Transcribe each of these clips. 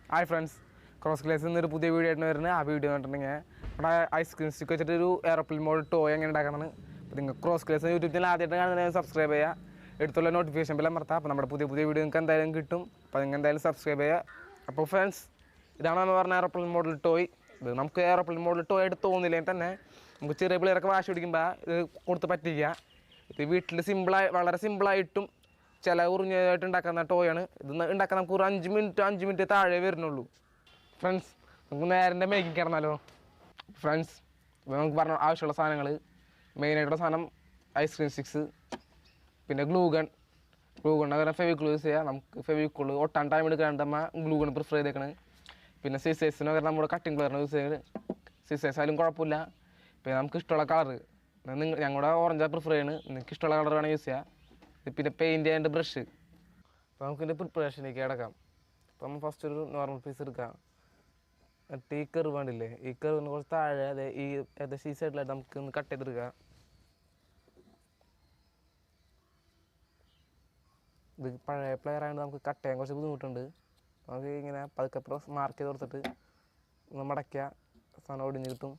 Hi friends, Cross Class in the Puthi video a video but ice cream stick to aeroplane mode toy and Cross Class YouTube channel subscribe. It's a notification bell martha, number Puthi video and Kandayan Pangan subscribe. Friends, this is an aeroplane model toy. The Namka aeroplane model toy at the only lantern, which is regular shooting by Kurtapatia. The wheat simple item. Chala toy ആണ് ഇണ്ടാക്കാൻ നമുക്ക് ഒരു 5 minute താഴെ വരുന്നുള്ളൂ friends നമുക്ക് നേരെ making കയറണല്ലോ friends നമുക്ക് പറഞ്ഞ ആവശ്യമുള്ള സാധനങ്ങൾ മെയിനായിട്ടുള്ള സാധനം ഐസ്ക്രീം സ്റ്റിക്സ് പിന്നെ ഗ്ലൂ ഗൺ അങ്ങനെ ഫെവിക്കോൾ യൂസ് ചെയ്യുക നമുക്ക് ഫെവിക്കോൾ ഒട്ടാൻ ടൈം എടുക്കാണ്ട് നമ്മൾ ഗ്ലൂ ഗൺ പ്രിഫർ ചെയ്തേക്കണ് പിന്നെ സിസേഴ്സിന് പകരം നമ്മുടെ കട്ടിംഗ് പ്ലെയറിന് യൂസ് ചെയ്യുന്നത് സിസേഴ്സ് ആയാലും കുഴപ്പമില്ല പിന്നെ നമുക്ക് ഇഷ്ടമുള്ള കളർ ഞങ്ങളുടെ ഓറഞ്ചാണ് പ്രിഫർ ചെയ്യുന്നത് നിങ്ങൾക്ക് ഇഷ്ടമുള്ള കളർ വേണമെങ്കിൽ യൂസ് ചെയ്യാം പിന്നെ പെയിൻറ്റ് ആൻഡ് ബ്രഷ് അപ്പോൾ നമുക്കിതിൻ്റെ പ്രിപ്പറേഷനിലേക്ക് കിടക്കാം അപ്പോൾ നമ്മൾ ഫസ്റ്റ് ഒരു നോർമൽ പീസ് എടുക്കാം എന്നിട്ട് ഈ കർവ് വേണ്ടില്ലേ ഈ കർവിന് കുറച്ച് താഴെ അതെ ഈ ഏകദേശം ഈ സൈഡിലായിട്ട് നമുക്ക് ഒന്ന് കട്ട് ചെയ്തെടുക്കാം ഇത് പഴയ പ്ലെയർ ആയതുകൊണ്ട് നമുക്ക് കട്ട് ചെയ്യാൻ കുറച്ച് ബുദ്ധിമുട്ടുണ്ട് നമുക്ക് ഇങ്ങനെ പതുക്കെ മാർക്ക് ചെയ്ത് കൊടുത്തിട്ട് ഒന്ന് മടക്കുക സാധനം ഒടിഞ്ഞ് കിട്ടും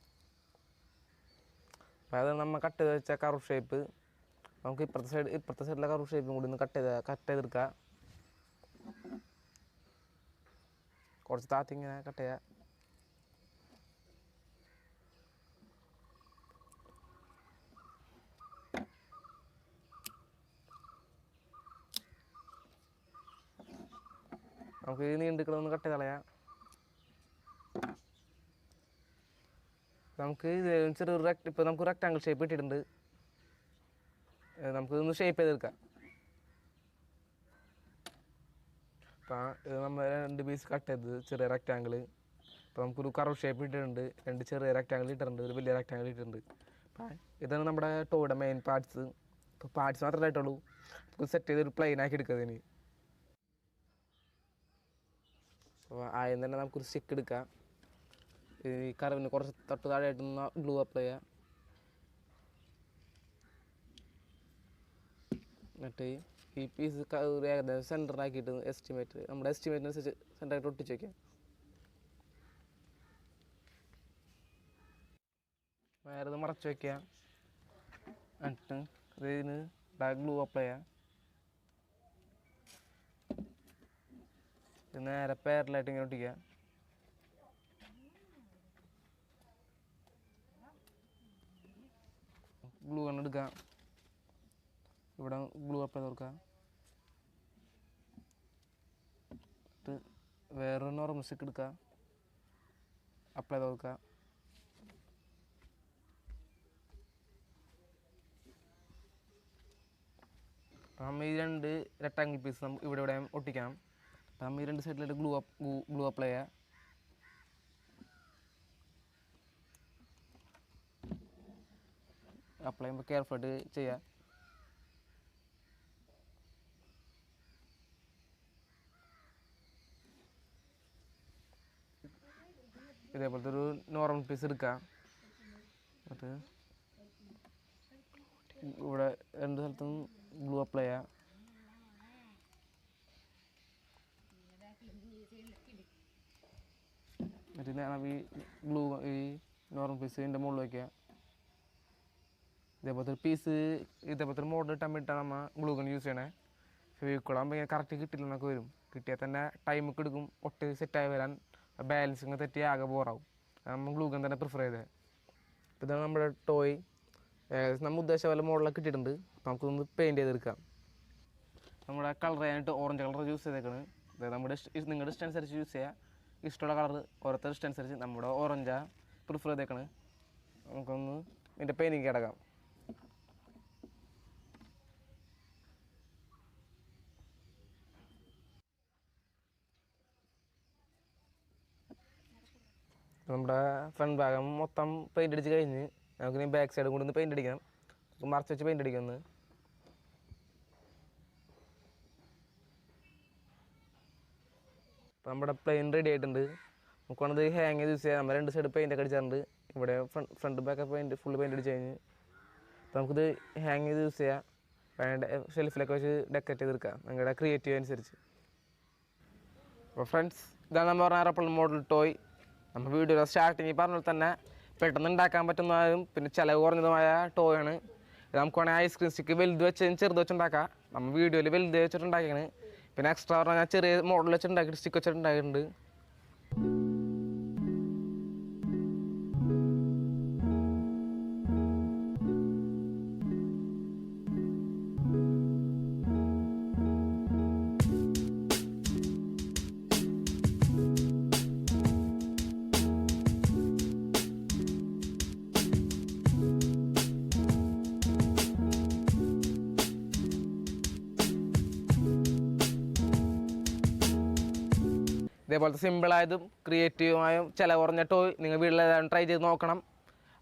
അപ്പോൾ അത് നമ്മൾ കട്ട് ചെയ്ത് വെച്ച കർവ് ഷേപ്പ് നമുക്ക് ഇപ്പുറത്തെ സൈഡിലെ കർവ് ഷേപ്പും കൂടി ഒന്ന് കട്ട് ചെയ്തെടുക്കുക കുറച്ച് താത്തി ഇങ്ങനെ കട്ട് ചെയ്യുക നമുക്ക് ഈ നീണ്ടിക്കണമെന്ന് കട്ട് ചെയ്ത് കളയാം നമുക്ക് ഇത് ചെറിയൊരു ഇപ്പോൾ നമുക്ക് റെക്ടാങ്കിൾ ഷേപ്പ് ഇട്ടിട്ടുണ്ട് നമുക്ക് ഇതൊന്ന് ഷേപ്പ് ചെയ്തെടുക്കാം അപ്പോൾ ഇത് നമ്മൾ 2 പീസ് കട്ട് ചെയ്തത് ചെറിയ റെക്റ്റാങ്കിൾ അപ്പോൾ നമുക്കൊരു കർവ് ഷേപ്പ് ഇട്ടിട്ടുണ്ട് 2 ചെറിയ റെക്റ്റാങ്കിൾ ഇട്ടിട്ടുണ്ട് ഒരു വലിയ റെക്റ്റാങ്കിൾ ഇട്ടിട്ടുണ്ട് അപ്പോൾ ഇതാണ് നമ്മുടെ ടോയുടെ മെയിൻ പാർട്സ് ഇപ്പോൾ പാർട്സ് മാത്രമേ ആയിട്ടുള്ളൂ നമുക്ക് സെറ്റ് ചെയ്തൊരു പ്ലെയിൻ ആക്കി എടുക്കുക ഇതിന് അപ്പോൾ ആദ്യം തന്നെ നമുക്കൊരു സ്റ്റിക്ക് എടുക്കാം ഈ കർവിന് കുറച്ച് തൊട്ട് താഴെയായിട്ടൊന്ന് ഗ്ലൂ അപ്ലൈ ചെയ്യാം എന്നിട്ട് ഈ പീസ് ഏകദേശം സെൻറ്ററാക്കിയിട്ട് എസ്റ്റിമേറ്റ് നമ്മുടെ എസ്റ്റിമേറ്റിനനുസരിച്ച് സെൻറ്ററായിട്ട് ഒട്ടിച്ച് വയ്ക്കാം വേറെ മറച്ച് വയ്ക്കുക എന്നിട്ട് ഇതിന് ഗ്ലൂ അപ്ലൈ ചെയ്യാം ഇത് നേരെ പേരലായിട്ട് ഇങ്ങനെ ഒട്ടിക്കുക ഗ്ലൂ കണ്ടെടുക്കാം ഇവിടെ ഗ്ലൂ അപ്ലൈ ചെയ്ത് കൊടുക്കുക എന്നിട്ട് വേറൊരു നോർമൽ സ്റ്റിക്ക് എടുക്കുക അപ്ലൈ ചെയ്ത് കൊടുക്കുക അപ്പം നമ്മൾ ഈ 2 റെക്ടാങ്കിൾ പീസ് നമുക്ക് ഇവിടെ ഒട്ടിക്കണം അപ്പം നമ്മൾ ഈ 2 സൈഡിലായിട്ട് ഗ്ലൂ അപ്ലൈ ചെയ്യുക അപ്ലൈ ചെയ്യുമ്പോൾ കെയർഫുള്ളായിട്ട് ചെയ്യുക ഇതേപോലത്തെ ഒരു നോർമൽ പീസ് എടുക്കുക അത് ഇവിടെ 2 സ്ഥലത്തും ഗ്ലൂ അപ്ലൈ ചെയ്യുക എന്നിട്ട് ഞാൻ ഈ നോർമൽ പീസ് ഇതിൻ്റെ മുകളിൽ വയ്ക്കുക ഇതേപോലത്തെ ഒരു മോഡൽ ഇട്ടാൻ വേണ്ടിയിട്ടാണ് നമ്മൾ ഗ്ലൂ ഗൺ യൂസ് ചെയ്യണേ ഫെവിക്കോളാകുമ്പോൾ ഇങ്ങനെ കറക്റ്റ് കിട്ടില്ലെന്നൊക്കെ വരും കിട്ടിയാൽ തന്നെ ടൈമൊക്കെ എടുക്കും ഒട്ട് സെറ്റായി വരാൻ ബാലൻസിങ് തെറ്റി ആകെ ബോറാവും നമ്മൾ ഗ്ലൂ ഗൺ തന്നെ പ്രിഫർ ചെയ്തത് അപ്പോൾ ഇതാണ് നമ്മുടെ ടോയ് നമ്മൾ ഉദ്ദേശിച്ച പോലെ മോഡലൊക്കെ കിട്ടിയിട്ടുണ്ട് നമുക്കൊന്ന് പെയിൻറ്റ് ചെയ്തെടുക്കാം നമ്മുടെ കളർ ചെയ്യാനായിട്ട് ഓറഞ്ച് കളർ യൂസ് ചെയ്തേക്കാണ് നമ്മുടെ നിങ്ങളുടെ ഇഷ്ടം അനുസരിച്ച് യൂസ് ചെയ്യുക ഇഷ്ടമുള്ള കളർ ഓരോരുത്തർ ഇഷ്ടം അനുസരിച്ച് നമ്മുടെ ഓറഞ്ചാണ് പ്രിഫർ ചെയ്തേക്കാണ് നമുക്കൊന്ന് ഇതിൻ്റെ പെയിൻറ്റിങ് കിടക്കാം നമ്മുടെ ഫ്രണ്ട് ഭാഗം മൊത്തം പെയിൻ്റ് അടിച്ച് കഴിഞ്ഞ് നമുക്കിനി ബാക്ക് സൈഡും കൂടി ഒന്ന് പെയിൻ്റ് അടിക്കണം നമുക്ക് മറച്ച് വെച്ച് പെയിൻ്റ് അടിക്കാം ഒന്ന് അപ്പോൾ നമ്മുടെ പ്ലെയിൻ റെഡി ആയിട്ടുണ്ട് നമുക്ക് വേണത് ഹാങ് ചെയ്ത് യൂസ് ചെയ്യാം നമ്മൾ 2 സൈഡ് പെയിൻ്റ് ഒക്കെ അടിച്ചിട്ടുണ്ട് ഇവിടെ front back paint full paint അടിച്ച് കഴിഞ്ഞ് അപ്പോൾ നമുക്കിത് ഹാങ് ചെയ്ത് യൂസ് ചെയ്യാം ഷെൽഫിലൊക്കെ വെച്ച് ഡെക്കറേറ്റ് ചെയ്തെടുക്കാം നിങ്ങളുടെ ക്രിയേറ്റീവ് അനുസരിച്ച്. അപ്പോൾ ഫ്രണ്ട്സ് ഇതാണ് നമ്മൾ പറഞ്ഞ എയറോപ്ലെയിൻ മോഡൽ ടോയ്. നമ്മൾ വീഡിയോ സ്റ്റാർട്ടിങ്ങിൽ പറഞ്ഞാൽ തന്നെ പെട്ടെന്ന് ഉണ്ടാക്കാൻ പറ്റുന്നതും പിന്നെ ചിലവ് കുറഞ്ഞതുമായ ടോയാണ്. ഇത് നമുക്ക് വേണമെങ്കിൽ ഐസ്ക്രീം സ്റ്റിക്ക് വലുത് വെച്ച് ചെറുത് വെച്ചുണ്ടാക്കാം. നമ്മൾ വീഡിയോയിൽ വലുത് വെച്ചിട്ടുണ്ടാക്കിയാണ്. പിന്നെ എക്സ്ട്രാ പറഞ്ഞാൽ ചെറിയ മോഡൽ വെച്ചുണ്ടാക്കിയിട്ട് സ്റ്റിക്ക് വെച്ചിട്ടുണ്ടാക്കിയിട്ടുണ്ട്. ഇതേപോലത്തെ സിമ്പിളായതും ക്രിയേറ്റീവുമായും ചിലവ് കുറഞ്ഞ ടോയ് നിങ്ങൾ വീട്ടിൽ ട്രൈ ചെയ്ത് നോക്കണം.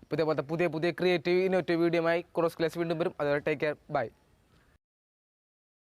അപ്പോൾ ഇതേപോലത്തെ പുതിയ ക്രിയേറ്റീവ് ഇന്നോവേറ്റീവ് വീഡിയോയുമായി ക്രോസ് ക്ലാസ് വീണ്ടും വരും. അതുവരെ ടേക്ക് കെയർ, ബൈ.